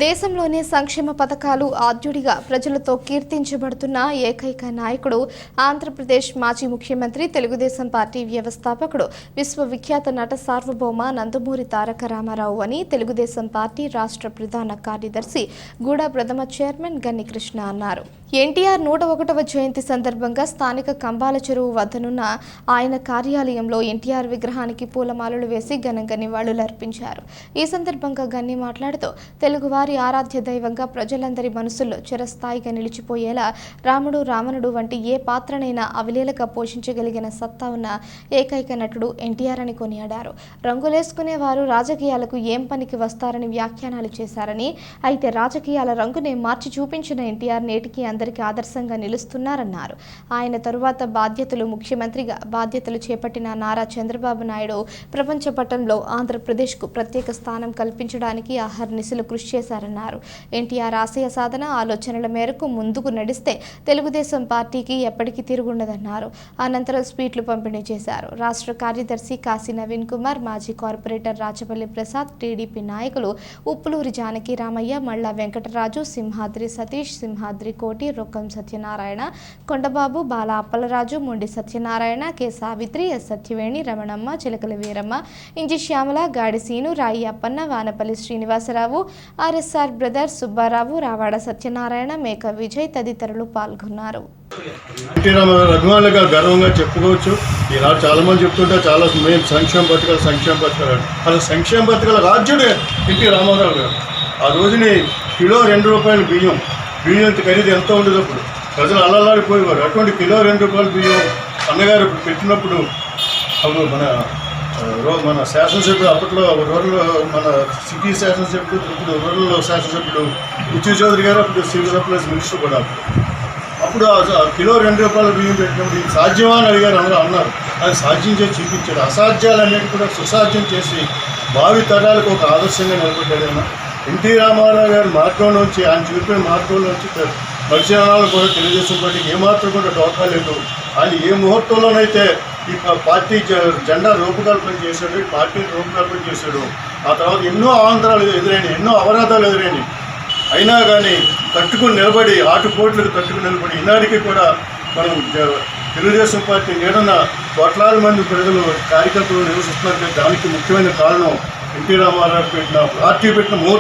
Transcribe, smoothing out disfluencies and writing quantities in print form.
దేశంలోనే సంక్షేమ పథకాలు ఆద్యుడిగా ప్రజలతో కీర్తించబడుతున్న ఏకైక నాయకుడు ఆంధ్రప్రదేశ్ మాజీ ముఖ్యమంత్రి తెలుగుదేశం పార్టీ వ్యవస్థాపకుడు విశ్వవిఖ్యాత నట సార్వభౌమ నందమూరి తారక రామారావు అని తెలుగుదేశం పార్టీ రాష్ట్ర ప్రధాన కార్యదర్శి గూడా ప్రథమ చైర్మన్ గన్ని కృష్ణ అన్నారు. ఎన్టీఆర్ 101వ జయంతి సందర్భంగా స్థానిక కంబాల చెరువు వద్దనున్న ఆయన కార్యాలయంలో ఎన్టీఆర్ విగ్రహానికి పూలమాలలు వేసి ఘనంగా నివాళులర్పించారు. ఈ సందర్భంగా గన్ని మాట్లాడుతూ తెలుగువారి ఆరాధ్య దైవంగా ప్రజలందరి మనసుల్లో చిరస్థాయిగా నిలిచిపోయేలా రాముడు రావణుడు వంటి ఏ పాత్రనైనా అవలీలగా పోషించగలిగిన సత్తా ఉన్న ఏకైక నటుడు ఎన్టీఆర్ అని కొనియాడారు. రంగులేసుకునే వారు రాజకీయాలకు ఏం పనికి వస్తారని వ్యాఖ్యానాలు చేశారని, అయితే రాజకీయాల రంగునే మార్చి చూపించిన ఎన్టీఆర్ నేటికి అందరికీ ఆదర్శంగా నిలుస్తున్నారన్నారు. ఆయన తరువాత ముఖ్యమంత్రిగా బాధ్యతలు చేపట్టిన నారా చంద్రబాబు నాయుడు ప్రపంచ పటంలో ఆంధ్రప్రదేశ్కు ప్రత్యేక స్థానం కల్పించడానికి అహర్నిశలు కృషి చేశారన్నారు. ఎన్టీఆర్ ఆశయ సాధన ఆలోచనల మేరకు ముందుకు నడిస్తే తెలుగుదేశం పార్టీకి ఎప్పటికీ తిరుగుండదన్నారు. అనంతరం స్వీట్లు పంపిణీ చేశారు. రాష్ట్ర కార్యదర్శి కాశీ నవీన్ కుమార్, మాజీ కార్పొరేటర్ రాచపల్లి ప్రసాద్, టీడీపీ నాయకులు ఉప్పులూరి జానకి రామయ్య, మల్లా వెంకటరాజు, సింహాద్రి సతీష్, సింహాద్రి కోటి, రొక్కం సత్యనారాయణ, కొండబాబు, బాల అప్పలరాజు, మొండి సత్యనారాయణ, కె సావిత్రి, ఎస్ సత్యవేణి, రమణమ్మ, చిలకల వీరమ్మ, ఇంజి శ్యామల, గాడి సీను, రాయి అప్పన్న, వానపల్లి శ్రీనివాసరావు, ఆర్ఎస్ఆర్ బ్రదర్స్ సుబ్బారావు, రావాడ సత్యనారాయణ, మేక విజయ్ తదితరులు పాల్గొన్నారు. ఎన్టీ రామారావు అభిమానులుగా గర్వంగా చెప్పుకోవచ్చు. ఈనాడు చాలా మంది చెప్తుంటే చాలా మెయిన్ సంక్షేమ పథకాలు అసలు సంక్షేమ పథకాల రాజ్యుడే ఎన్టీ రామారావు గారు. ఆ రోజుని కిలో ₹2 బియ్యం ఖరీదు ఎంత ఉండదు. అప్పుడు ప్రజలు అల్లలాడిపోయేవారు. అటువంటి కిలో ₹2 బియ్యం అన్నగారు పెట్టినప్పుడు అప్పుడు మన శాసనసభ్యుడు అప్పట్లో రూరల్ మన సిటీ శాసనసభ్యుడు, ఇప్పుడు రూరల్ శాసనసభ్యుడు ఉచ్చి చౌదరి గారు అప్పుడు సివిల్ సప్లైస్ మినిస్టర్ కూడా. అప్పుడు కిలో ₹2 బియ్యం పెట్టినప్పుడు ఇది సాధ్యమా అని అడిగారు. అందరూ అన్నారు. అది సాధ్యం చేసి చూపించాడు. అసాధ్యాలన్నిటి కూడా సుసాధ్యం చేసి భావి తరాలకు ఒక ఆదర్శంగా నిలబడ్డాడు. ఎన్టీ రామారావు గారి మార్గంలోంచి, ఆయన చూపిన మార్గంలోంచి పరిశీలనలు కూడా తెలుగుదేశం పార్టీకి ఏమాత్రం కూడా డోకా లేదు. ఆయన ఏ ముహూర్తంలోనైతే ఈ పార్టీ జెండా రూపకల్పన చేశాడు, ఈ పార్టీని రూపకల్పన చేశాడు. ఆ తర్వాత ఎన్నో అవాంతరాలు ఎదురైనాయి, ఎన్నో అవరోధాలు ఎదురైనాయి. అయినా కానీ తట్టుకుని నిలబడి, ఆటుపోట్లకు తట్టుకుని నిలబడి ఈనాటికి కూడా మనం తెలుగుదేశం పార్టీ నీడన కోట్లాది మంది ప్రజలు కార్యకర్తలు నివసిస్తున్నారు. దానికి ముఖ్యమైన కారణం ఎన్టీ రామారావు పార్టీ పెట్టిన